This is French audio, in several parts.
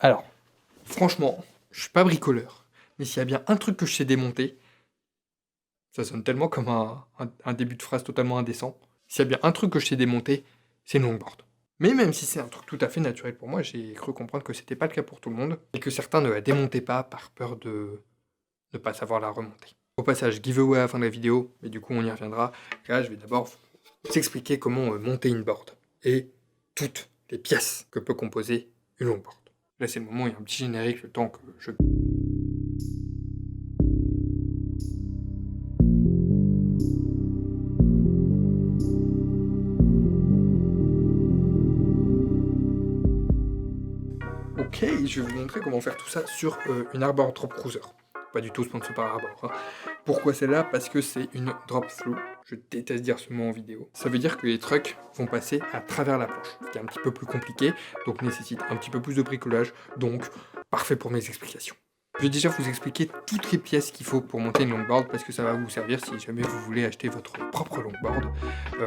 Alors, franchement, je suis pas bricoleur, mais s'il y a bien un truc que je sais démonter, ça sonne tellement comme un début de phrase totalement indécent. S'il y a bien un truc que je sais démonter, c'est une longboard. Mais même si c'est un truc tout à fait naturel pour moi, j'ai cru comprendre que c'était pas le cas pour tout le monde, et que certains ne la démontaient pas par peur de ne pas savoir la remonter. Au passage, giveaway à la fin de la vidéo, mais du coup on y reviendra. Là, je vais d'abord vous expliquer comment monter une board, et toutes les pièces que peut composer une longboard. Là c'est le moment où il y a un petit générique, le temps que je... Ok, je vais vous montrer comment faire tout ça sur une Arbor Drop Cruiser. Pas du tout sponsor par Arbor. Hein. Pourquoi celle-là? Parce que c'est une drop-through. Je déteste dire ce mot en vidéo. Ça veut dire que les trucks vont passer à travers la planche. Ce qui est un petit peu plus compliqué, donc nécessite un petit peu plus de bricolage, donc parfait pour mes explications. Je vais déjà vous expliquer toutes les pièces qu'il faut pour monter une longboard, parce que ça va vous servir si jamais vous voulez acheter votre propre longboard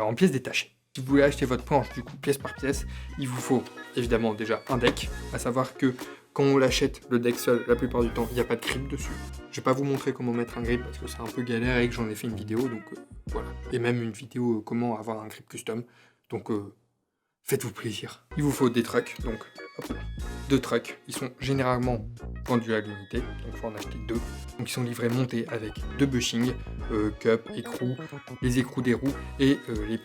en pièces détachées. Si vous voulez acheter votre planche, du coup, pièce par pièce, il vous faut évidemment déjà un deck, à savoir que quand on l'achète, le deck seul, la plupart du temps, il n'y a pas de grip dessus. Je vais pas vous montrer comment mettre un grip parce que c'est un peu galère et que j'en ai fait une vidéo, donc voilà. Et même une vidéo comment avoir un grip custom, donc faites-vous plaisir. Il vous faut des trucks, donc hop, 2 trucks. Ils sont généralement vendus à l'unité, donc il faut en acheter 2. Donc ils sont livrés montés avec 2 bushings, cup, écrous, les écrous des roues et les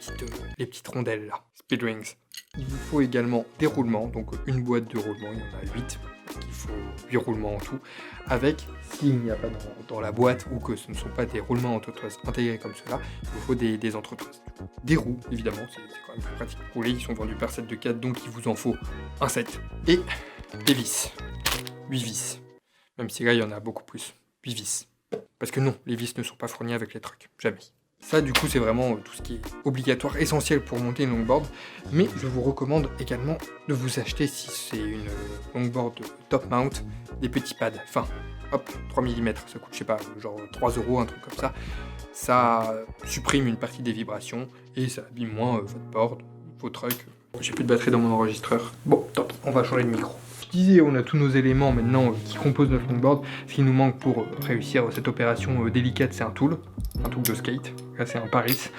petites rondelles là, speed rings. Il vous faut également des roulements, donc une boîte de roulements, il y en a 8. Il faut 8 roulements en tout, avec, s'il n'y a pas dans la boîte ou que ce ne sont pas des roulements entretoises intégrés comme cela, il vous faut des entretoises. Des roues, évidemment, c'est quand même plus pratique pour rouler, ils sont vendus par set de 4, donc il vous en faut un set. Et des vis, 8 vis, même si là il y en a beaucoup plus, 8 vis. Parce que non, les vis ne sont pas fournis avec les trucks, jamais. Ça, du coup, c'est vraiment tout ce qui est obligatoire, essentiel pour monter une longboard. Mais je vous recommande également de vous acheter, si c'est une longboard top mount, des petits pads. Enfin, hop, 3 mm, ça coûte, je sais pas, genre 3 €, un truc comme ça. Ça supprime une partie des vibrations et ça abîme moins votre board, vos trucks. J'ai plus de batterie dans mon enregistreur. Bon, top, on va changer de micro. Je disais, on a tous nos éléments maintenant qui composent notre longboard. Ce qui nous manque pour réussir cette opération délicate, c'est un tool de skate. Là, c'est un Paris,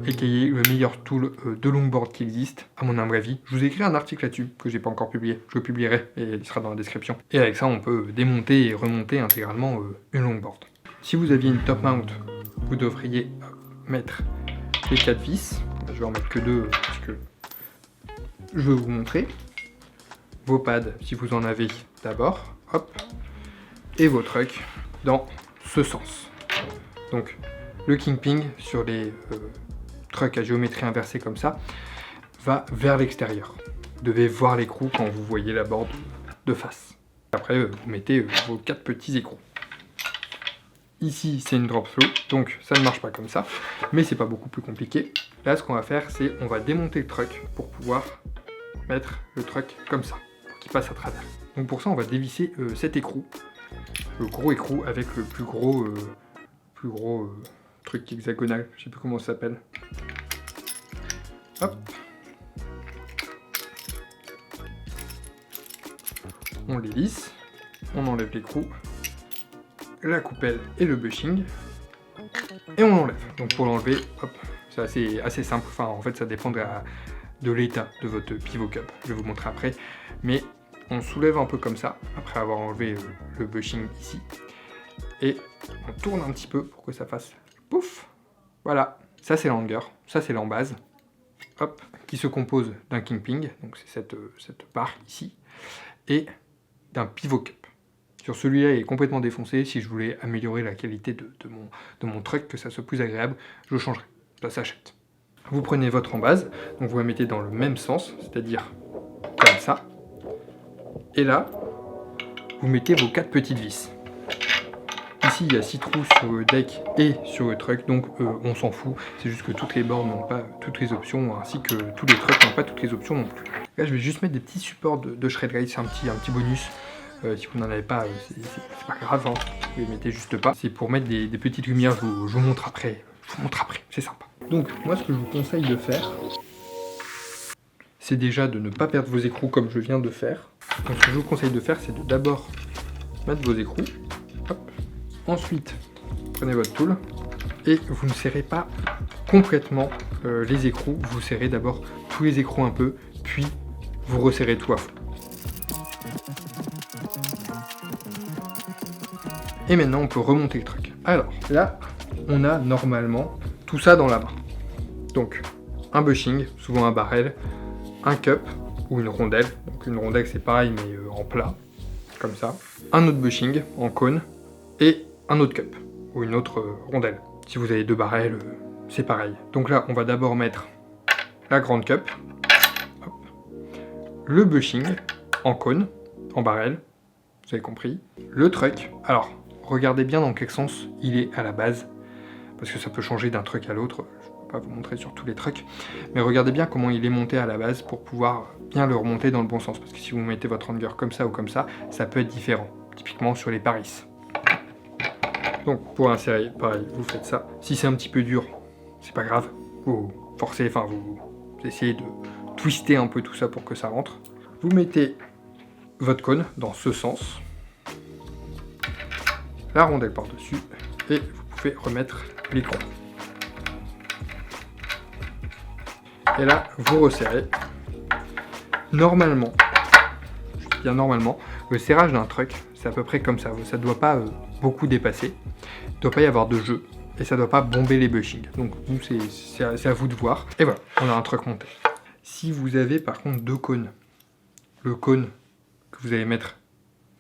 aka le meilleur tool de longboard qui existe, à mon humble avis. Je vous ai écrit un article là-dessus, que j'ai pas encore publié. Je le publierai et il sera dans la description. Et avec ça, on peut démonter et remonter intégralement une longboard. Si vous aviez une top mount, vous devriez mettre les 4 vis. Je vais en mettre que 2 parce que je veux vous montrer. Vos pads, si vous en avez d'abord, hop, et vos trucks dans ce sens. Donc, le kingpin sur les trucks à géométrie inversée comme ça, va vers l'extérieur. Vous devez voir l'écrou quand vous voyez la board de face. Après, vous mettez vos 4 petits écrous. Ici, c'est une drop through, donc ça ne marche pas comme ça, mais c'est pas beaucoup plus compliqué. Là, ce qu'on va faire, c'est on va démonter le truck pour pouvoir mettre le truck comme ça, pour qu'il passe à travers. Donc pour ça, on va dévisser cet écrou, le gros écrou avec le plus gros truc hexagonal, je sais plus comment ça s'appelle. Hop. On les lisse, on enlève l'écrou, la coupelle et le bushing, et on l'enlève. Donc pour l'enlever, hop, c'est assez simple, enfin en fait ça dépend de l'état de votre pivot cup, je vais vous montrer après, mais on soulève un peu comme ça, après avoir enlevé le bushing ici, et on tourne un petit peu pour que ça fasse pouf, voilà, ça c'est l'hanger, ça c'est l'embase, hop, qui se compose d'un kingpin, donc c'est cette barre ici, et d'un pivot cup. Sur celui-là, il est complètement défoncé. Si je voulais améliorer la qualité de mon truck, que ça soit plus agréable, je le changerai. Ça s'achète. Vous prenez votre embase, donc vous la mettez dans le même sens, c'est-à-dire comme ça. Et là, vous mettez vos 4 petites vis. Ici, il y a 6 trous sur le deck et sur le truck, donc on s'en fout. C'est juste que toutes les boards n'ont pas toutes les options, ainsi que tous les trucks n'ont pas toutes les options non plus. Là, je vais juste mettre des petits supports de shred rail, c'est un petit bonus. Si vous n'en avez pas, c'est pas grave, hein. Vous les mettez juste pas. C'est pour mettre des petites lumières, je vous montre après. Je vous montre après, c'est sympa. Donc, moi, ce que je vous conseille de faire, c'est déjà de ne pas perdre vos écrous comme je viens de faire. Donc ce que je vous conseille de faire, c'est de d'abord mettre vos écrous. Hop. Ensuite, prenez votre tool et vous ne serrez pas complètement les écrous. Vous serrez d'abord tous les écrous un peu, puis vous resserrez tout à fond. Et maintenant, on peut remonter le truc. Alors, là, on a normalement tout ça dans la main. Donc, un bushing, souvent un barrel, un cup ou une rondelle. Donc une rondelle, c'est pareil, mais en plat, comme ça. Un autre bushing en cône et un autre cup ou une autre rondelle. Si vous avez 2 barrels, c'est pareil. Donc là, on va d'abord mettre la grande cup, hop, le bushing en cône, en barrel, vous avez compris, le truck. Alors, regardez bien dans quel sens il est à la base, parce que ça peut changer d'un truck à l'autre. Je ne peux pas vous montrer sur tous les trucks, mais regardez bien comment il est monté à la base pour pouvoir bien le remonter dans le bon sens, parce que si vous mettez votre hanger comme ça ou comme ça peut être différent, typiquement sur les Paris. Donc pour insérer, pareil, vous faites ça. Si c'est un petit peu dur, c'est pas grave, vous forcez, enfin vous essayez de twister un peu tout ça pour que ça rentre. Vous mettez votre cône dans ce sens, la rondelle par-dessus, et vous pouvez remettre l'écrou. Et là, vous resserrez. Normalement, je dis bien normalement, le serrage d'un truck, c'est à peu près comme ça. Ça ne doit pas beaucoup dépasser, il ne doit pas y avoir de jeu, et ça ne doit pas bomber les bushings. Donc vous, c'est à vous de voir. Et voilà, on a un truck monté. Si vous avez par contre 2 cônes, le cône que vous allez mettre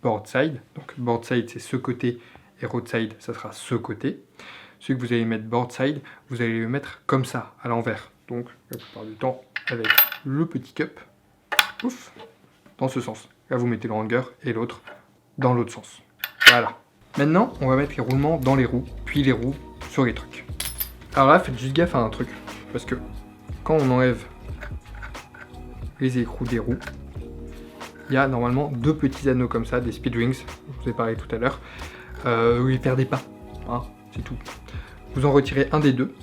boardside, donc boardside c'est ce côté, et roadside ça sera ce côté. Celui que vous allez mettre boardside, vous allez le mettre comme ça, à l'envers. Donc la plupart du temps avec le petit cup, ouf, dans ce sens. Là vous mettez le hanger et l'autre dans l'autre sens. Voilà. Maintenant on va mettre les roulements dans les roues, puis les roues sur les trucs. Alors là faites juste gaffe à un truc, parce que quand on enlève les écrous des roues, il y a normalement 2 petits anneaux comme ça, des speed rings, je vous ai parlé tout à l'heure. Vous les perdez pas, hein, c'est tout. Vous en retirez un des 2,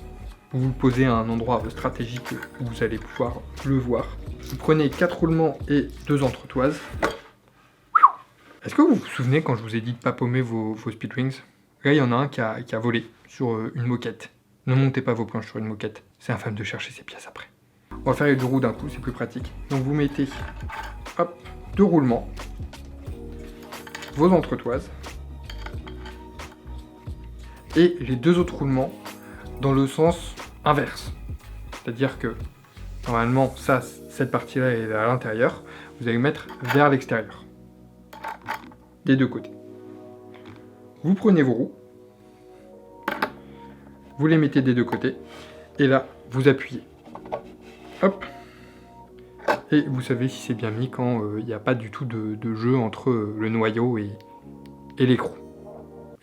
vous le posez à un endroit stratégique où vous allez pouvoir le voir. Vous prenez 4 roulements et 2 entretoises. Est-ce que vous vous souvenez quand je vous ai dit de ne pas paumer vos speed rings? Là, il y en a un qui a volé sur une moquette. Ne montez pas vos planches sur une moquette, c'est infâme de chercher ses pièces après. On va faire les 2 roues d'un coup, c'est plus pratique. Donc vous mettez, hop, 2 roulements, vos entretoises, et les 2 autres roulements dans le sens inverse. C'est-à-dire que, normalement, cette partie-là est à l'intérieur, vous allez mettre vers l'extérieur. Des 2 côtés. Vous prenez vos roues, vous les mettez des 2 côtés, et là, vous appuyez. Hop. Et vous savez si c'est bien mis quand il n'y a pas du tout de jeu entre le noyau et l'écrou.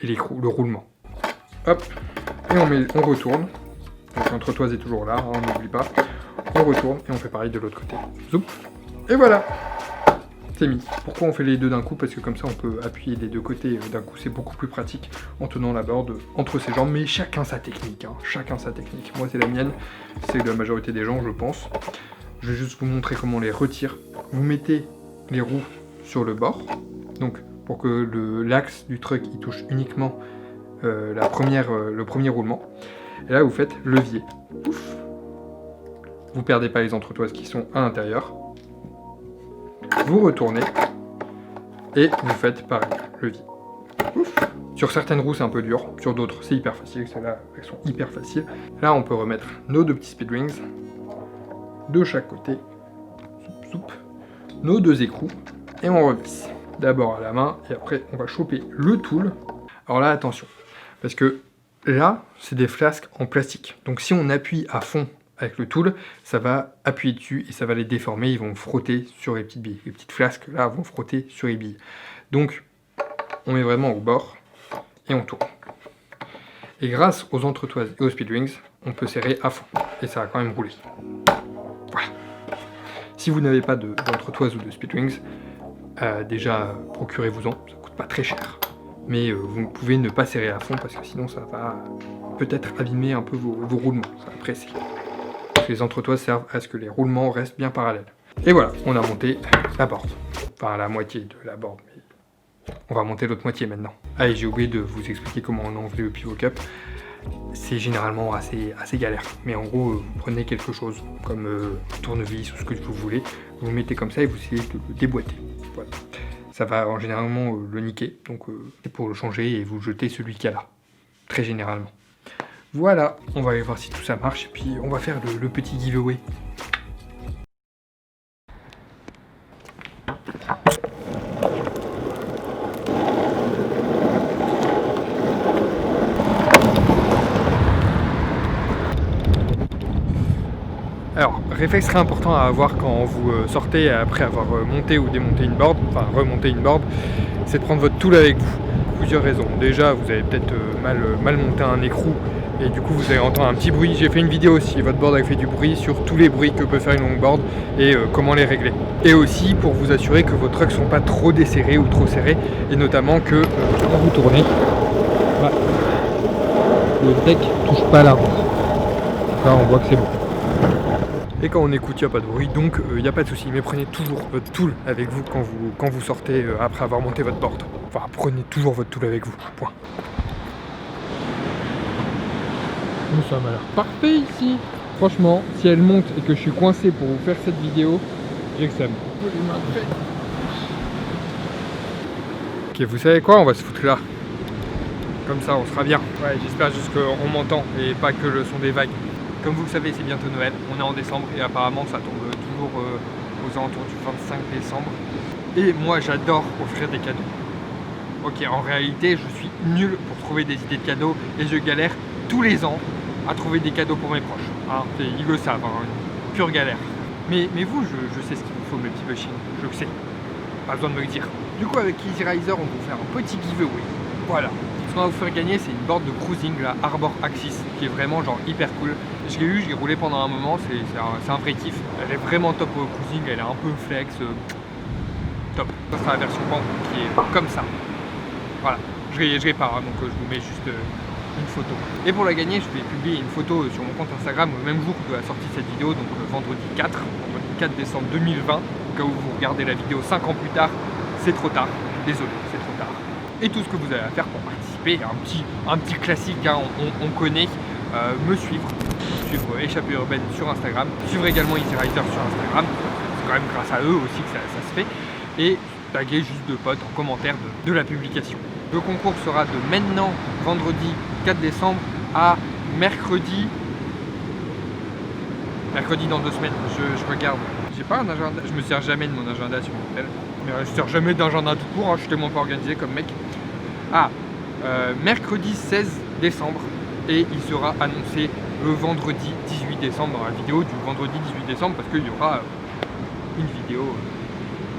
Et l'écrou, le roulement. Hop. Et on retourne. Donc l'entretoise est toujours là, hein, on n'oublie pas. On retourne et on fait pareil de l'autre côté. Zoup. Et voilà. C'est mis. Pourquoi on fait les 2 d'un coup? Parce que comme ça on peut appuyer des 2 côtés d'un coup, c'est beaucoup plus pratique en tenant la board entre ses jambes, mais chacun sa technique, hein. Chacun sa technique. Moi c'est la mienne, c'est la majorité des gens je pense. Je vais juste vous montrer comment on les retire. Vous mettez les roues sur le bord, donc pour que l'axe du truck il touche uniquement le premier roulement. Et là vous faites levier. Pouf. Vous perdez pas les entretoises qui sont à l'intérieur. Vous retournez et vous faites pareil, levier. Ouf. Sur certaines roues c'est un peu dur, sur d'autres c'est hyper facile, celles-là elles sont hyper faciles. Là on peut remettre nos 2 petits speed rings de chaque côté, soup, soup, nos 2 écrous et on revisse. D'abord à la main et après on va choper le tool. Alors là attention, parce que là c'est des flasques en plastique, donc si on appuie à fond avec le tool, ça va appuyer dessus et ça va les déformer, ils vont frotter sur les petites billes. Les petites flasques là vont frotter sur les billes. Donc on met vraiment au bord et on tourne. Et grâce aux entretoises et aux speed rings, on peut serrer à fond et ça va quand même rouler. Voilà. Si vous n'avez pas d'entretoise ou de speed rings, déjà procurez-vous-en, ça coûte pas très cher. Mais vous pouvez ne pas serrer à fond parce que sinon ça va peut-être abîmer un peu vos roulements, ça va presser. Les entretoises servent à ce que les roulements restent bien parallèles. Et voilà, on a monté la board. Enfin, la moitié de la board, mais on va monter l'autre moitié maintenant. Allez, j'ai oublié de vous expliquer comment on enlève le pivot cup. C'est généralement assez galère. Mais en gros, vous prenez quelque chose comme un tournevis ou ce que vous voulez, vous le mettez comme ça et vous essayez de le déboîter. Voilà. Ça va en généralement le niquer, donc c'est pour le changer et vous jetez celui qu'il y a là. Très généralement. Voilà, on va aller voir si tout ça marche et puis on va faire le petit giveaway. Alors, réflexe très important à avoir quand vous sortez après avoir monté ou démonté une board, enfin remonté une board, c'est de prendre votre tool avec vous. Plusieurs raisons. Déjà, vous avez peut-être mal monté un écrou et du coup vous allez entendre un petit bruit. J'ai fait une vidéo aussi, votre board a fait du bruit, sur tous les bruits que peut faire une longboard et comment les régler. Et aussi pour vous assurer que vos trucks ne sont pas trop desserrés ou trop serrés et notamment que quand vous tournez, voilà, le deck ne touche pas l'arbre. Là on voit que c'est bon. Et quand on écoute, il n'y a pas de bruit, donc il n'y a pas de souci. Mais prenez toujours votre tool avec vous quand vous sortez après avoir monté votre board. Enfin, prenez toujours votre tool avec vous, point. Nous sommes à l'air parfait ici. Franchement, si elle monte et que je suis coincé pour vous faire cette vidéo, j'exclame. Ok, vous savez quoi, on va se foutre là. Comme ça, on sera bien. Ouais, j'espère juste qu'on m'entend et pas que le son des vagues. Comme vous le savez, c'est bientôt Noël, on est en décembre et apparemment ça tombe toujours aux alentours du 25 décembre. Et moi j'adore offrir des cadeaux. Ok, en réalité je suis nul pour trouver des idées de cadeaux et je galère tous les ans à trouver des cadeaux pour mes proches. Hein, ils le savent, hein, une pure galère. Mais vous, je sais ce qu'il vous faut mes petits bushings, je le sais. Pas besoin de me le dire. Du coup avec Easy Riser on va vous faire un petit giveaway. Voilà. Ce qu'on va vous faire gagner, c'est une board de cruising, la Arbor Axis, qui est vraiment genre hyper cool. Je l'ai eu, je l'ai roulé pendant un moment, c'est un vrai kiff. Elle est vraiment top au cruising, elle est un peu flex, top. Ça sera la version banque qui est comme ça. Voilà, je répare, donc je vous mets juste une photo. Et pour la gagner, je vais publier une photo sur mon compte Instagram le même jour de la sortie de cette vidéo, donc vendredi 4 décembre 2020. Au cas où vous regardez la vidéo 5 ans plus tard, c'est trop tard, désolé, c'est trop tard. Et tout ce que vous avez à faire pour participer, un petit classique, hein, on connaît, me suivre Échappée Urbaine sur Instagram, suivre également Easy Rider sur Instagram, c'est quand même grâce à eux aussi que ça se fait, et taguer juste deux potes en commentaire de la publication. Le concours sera de maintenant, vendredi 4 décembre, à mercredi dans 2 semaines, je regarde. J'ai pas un agenda, je me sers jamais de mon agenda sur mon tel. Mais je sers jamais d'agenda tout court, hein, je suis tellement pas organisé comme mec. Mercredi 16 décembre et il sera annoncé le vendredi 18 décembre dans la vidéo du vendredi 18 décembre parce qu'il y aura une vidéo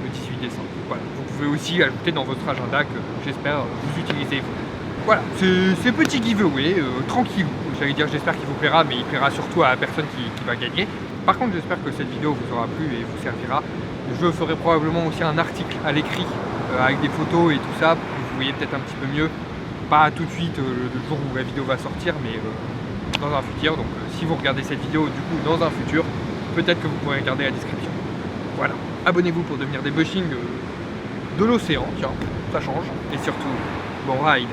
le 18 décembre. Voilà, vous pouvez aussi ajouter dans votre agenda que j'espère vous utilisez. Voilà, c'est petit giveaway, tranquille. J'allais dire j'espère qu'il vous plaira, mais il plaira surtout à la personne qui va gagner. Par contre, j'espère que cette vidéo vous aura plu et vous servira. Je ferai probablement aussi un article à l'écrit avec des photos et tout ça pour que vous voyez peut-être un petit peu mieux. Pas tout de suite le jour où la vidéo va sortir, mais dans un futur. Donc si vous regardez cette vidéo du coup dans un futur, peut-être que vous pourrez regarder la description. Voilà, abonnez-vous pour devenir des bushings de l'océan, tiens, ça change. Et surtout, bon ride.